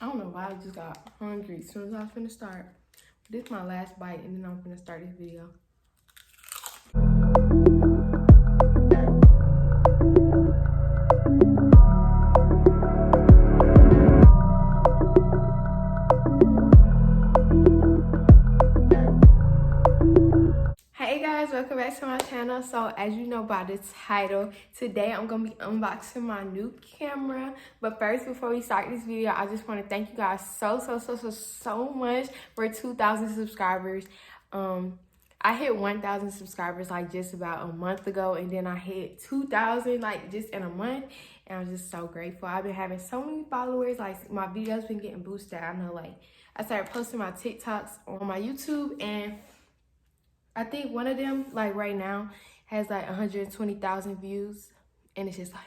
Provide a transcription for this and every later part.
I don't know why I just got hungry as soon as I was finna start. This is my last bite and then I'm finna start this video. Hey guys, welcome back to my channel. So as you know by the title, today I'm gonna be unboxing my new camera. But first, before we start this video, I just want to thank you guys so much for 2,000 subscribers. I hit 1,000 subscribers like just about a month ago, and then I hit 2,000 like just in a month, and I'm just so grateful. I've been having so many followers, like my videos been getting boosted. I know, like I started posting my TikToks on my YouTube, and I think one of them, like right now, has like 120,000 views. And it's just like,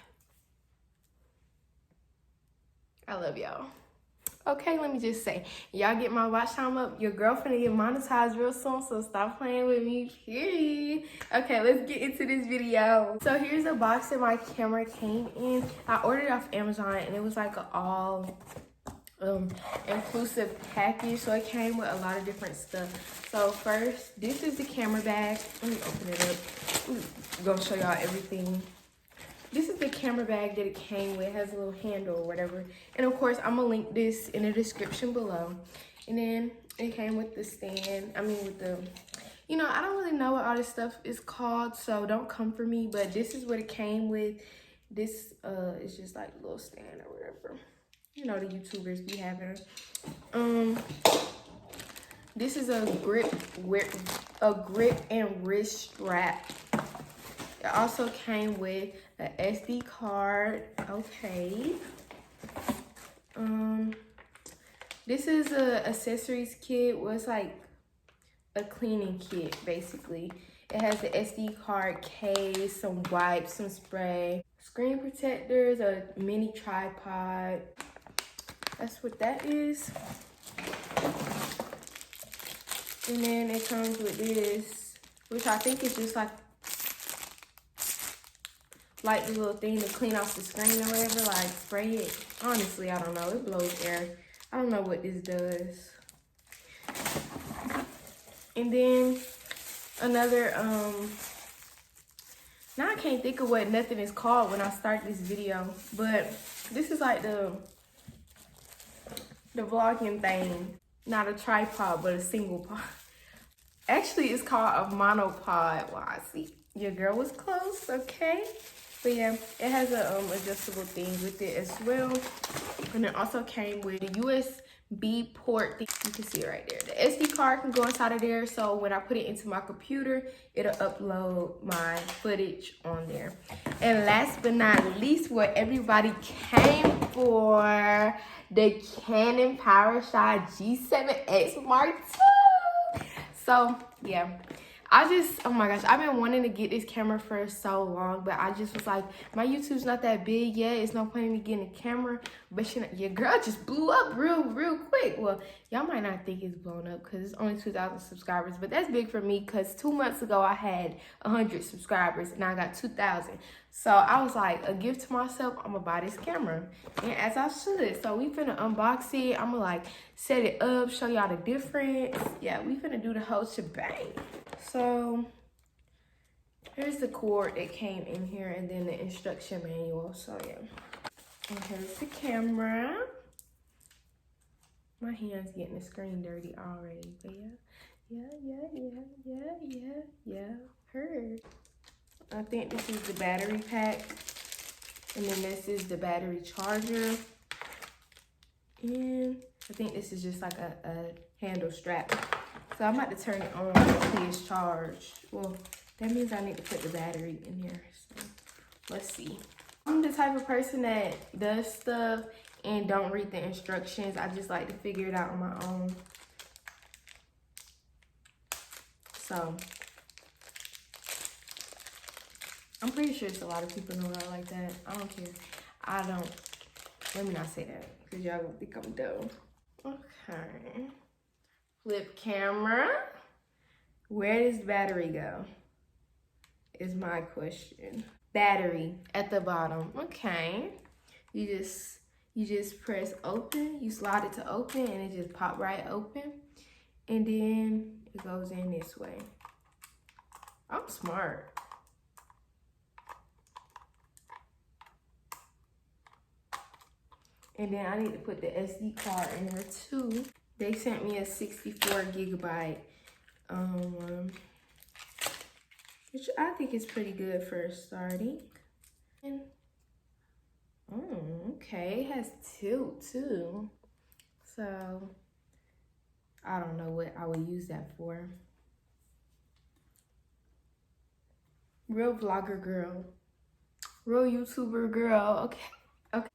I love y'all. Okay, let me just say, y'all get my watch time up. Your girlfriend get monetized real soon, so stop playing with me, period. Okay, let's get into this video. So here's the box that my camera came in. I ordered it off Amazon, and it was like an all inclusive package, so it came with a lot of different stuff. So first, this is the camera bag. Let me open it up. I'm gonna show y'all everything. This is the camera bag that it came with. It has a little handle or whatever, and of course I'm gonna link this in the description below. And then it came with the stand, with the, you know, I don't really know what all this stuff is called, so don't come for me, but this is what it came with. This is just like a little stand or whatever. You know, the YouTubers be having. This is a grip and wrist strap. It also came with an SD card. Okay. This is a accessories kit. Well, it's like a cleaning kit basically. It has the SD card case, some wipes, some spray, screen protectors, a mini tripod. That's what that is. And then it comes with this, which I think is just like the little thing to clean off the screen or whatever, like spray it. Honestly, I don't know. It blows air. I don't know what this does. And then another, now I can't think of what nothing is called when I start this video, but this is like the vlogging thing. Not a tripod, but a single pod. Actually, it's called a monopod. Well, I see your girl was close, okay? But yeah, it has a adjustable thing with it as well. And it also came with a USB port thing. You can see it right there. The SD card can go inside of there, so when I put it into my computer, it'll upload my footage on there. And last but not least, what everybody came for, the Canon PowerShot G7X Mark II. So yeah, oh my gosh, I've been wanting to get this camera for so long, but I just was like, my YouTube's not that big yet. It's no point in me getting a camera. But your girl just blew up real quick. Well, y'all might not think it's blown up because it's only 2,000 subscribers, but that's big for me because 2 months ago I had 100 subscribers and I got 2,000. So I was like, a gift to myself, I'm gonna buy this camera. And as I should. So we finna unbox it. I'm gonna like set it up, show y'all the difference. Yeah, we finna do the whole shebang. So here's the cord that came in here and then the instruction manual. So yeah. And here's the camera. My hand's getting the screen dirty already. But yeah. Heard. I think this is the battery pack. And then this is the battery charger. And I think this is just like a handle strap. So I'm about to turn it on until it's charged. Well, that means I need to put the battery in here. So let's see. I'm the type of person that does stuff and don't read the instructions. I just like to figure it out on my own. So I'm pretty sure it's a lot of people know that like that. I don't care. Let me not say that because y'all gonna think I'm dumb. Okay. Flip camera. Where does battery go? Is my question. Battery at the bottom. Okay. You You just press open, you slide it to open, and it just pop right open. And then it goes in this way. I'm smart. And then I need to put the SD card in here too. They sent me a 64 gigabyte, which I think is pretty good for starting. And, okay, it has tilt too. So, I don't know what I would use that for. Real vlogger girl. Real YouTuber girl, okay.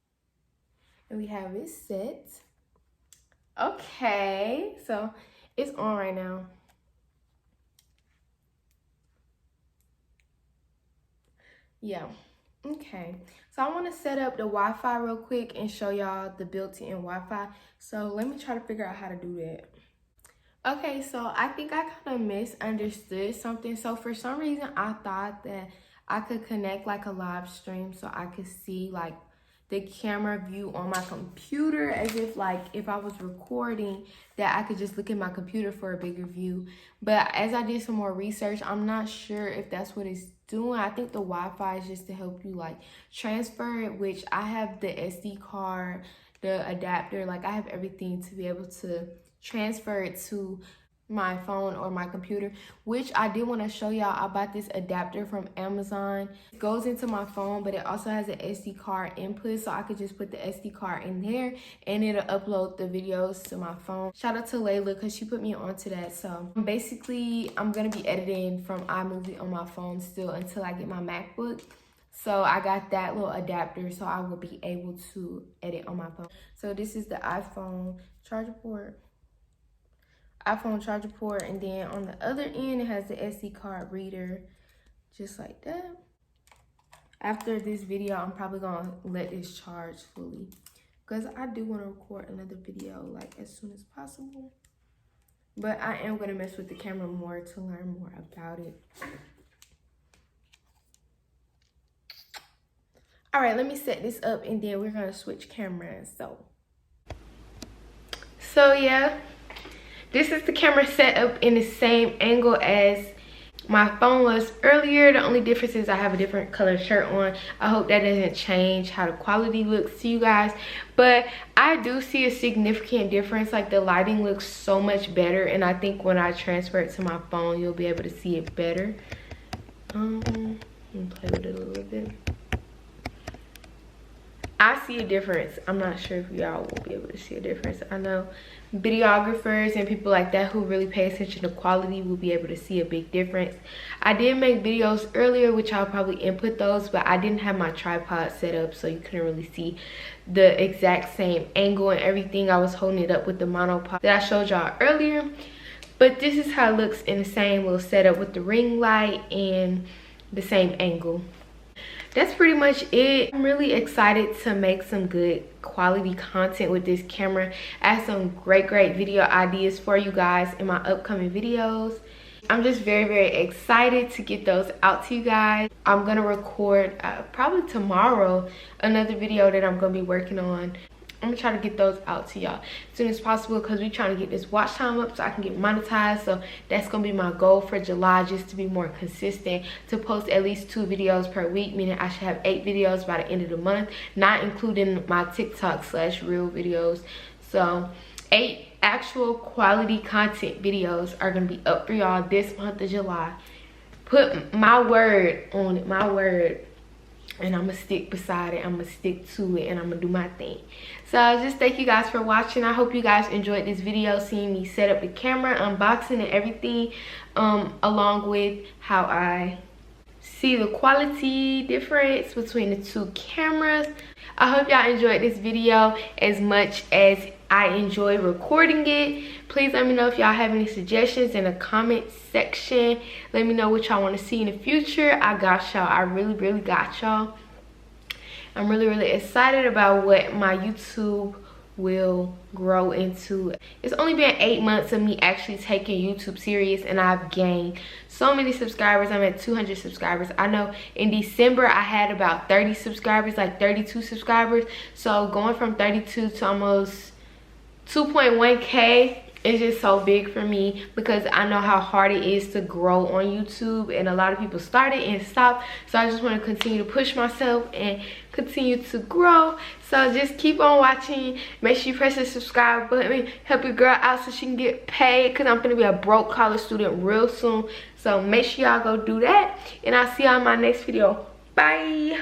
And we have it set. Okay, so it's on right now. Yeah, okay. So I want to set up the Wi-Fi real quick and show y'all the built-in Wi-Fi. So let me try to figure out how to do that. Okay, so I think I kind of misunderstood something. So for some reason, I thought that I could connect like a live stream so I could see like the camera view on my computer, as if like if I was recording that I could just look at my computer for a bigger view. But as I did some more research, I'm not sure if that's what it's doing. I think the Wi-Fi is just to help you like transfer it, which I have the SD card, the adapter, like I have everything to be able to transfer it to my phone or my computer, which I did want to show y'all. I bought this adapter from Amazon. It goes into my phone, but it also has an SD card input, so I could just put the SD card in there and it'll upload the videos to my phone. Shout out to Layla because she put me onto that. So basically I'm gonna be editing from iMovie on my phone still until I get my MacBook. So I got that little adapter so I will be able to edit on my phone. So this is the iPhone charger port. And then on the other end it has the SD card reader, just like that. After this video, I'm probably gonna let this charge fully because I do want to record another video like as soon as possible. But I am gonna mess with the camera more to learn more about it. All right, let me set this up and then we're gonna switch cameras. So yeah. This is the camera set up in the same angle as my phone was earlier. The only difference is I have a different color shirt on. I hope that doesn't change how the quality looks to you guys. But I do see a significant difference. Like the lighting looks so much better. And I think when I transfer it to my phone, you'll be able to see it better. Let me play with it a little bit. I see a difference. I'm not sure if y'all will be able to see a difference. I know videographers and people like that who really pay attention to quality will be able to see a big difference. I did make videos earlier, which I'll probably input those, but I didn't have my tripod set up, so you couldn't really see the exact same angle and everything. I was holding it up with the monopod that I showed y'all earlier. But this is how it looks in the same little setup with the ring light and the same angle. That's pretty much it. I'm really excited to make some good quality content with this camera. I have some great video ideas for you guys in my upcoming videos. I'm just very excited to get those out to you guys. I'm gonna record probably tomorrow another video that I'm gonna be working on. I'm gonna try to get those out to y'all as soon as possible because we're trying to get this watch time up so I can get monetized. So that's gonna be my goal for July, just to be more consistent, to post at least 2 videos per week, meaning I should have 8 videos by the end of the month, not including my TikTok/reel videos. So 8 actual quality content videos are gonna be up for y'all this month of July. Put my word on it, my word. And I'm gonna stick beside it. I'm gonna stick to it and I'm gonna do my thing. So just thank you guys for watching. I hope you guys enjoyed this video, seeing me set up the camera, unboxing and everything, along with how I see the quality difference between the 2 cameras. I hope y'all enjoyed this video as much as I enjoy recording it. Please let me know if y'all have any suggestions in the comment section. Let me know what y'all want to see in the future. I got y'all. I really got y'all. I'm really excited about what my YouTube will grow into. It's only been 8 months of me actually taking YouTube serious, and I've gained so many subscribers. I'm at 200 subscribers. I know in December I had about 30 subscribers, like 32 subscribers. So going from 32 to almost 2.1K is just so big for me, because I know how hard it is to grow on YouTube, and a lot of people started and stopped. So I just want to continue to push myself and continue to grow. So just keep on watching. Make sure you press the subscribe button. Help your girl out so she can get paid, because I'm gonna be a broke college student real soon. So make sure y'all go do that, and I'll see y'all in my next video. Bye.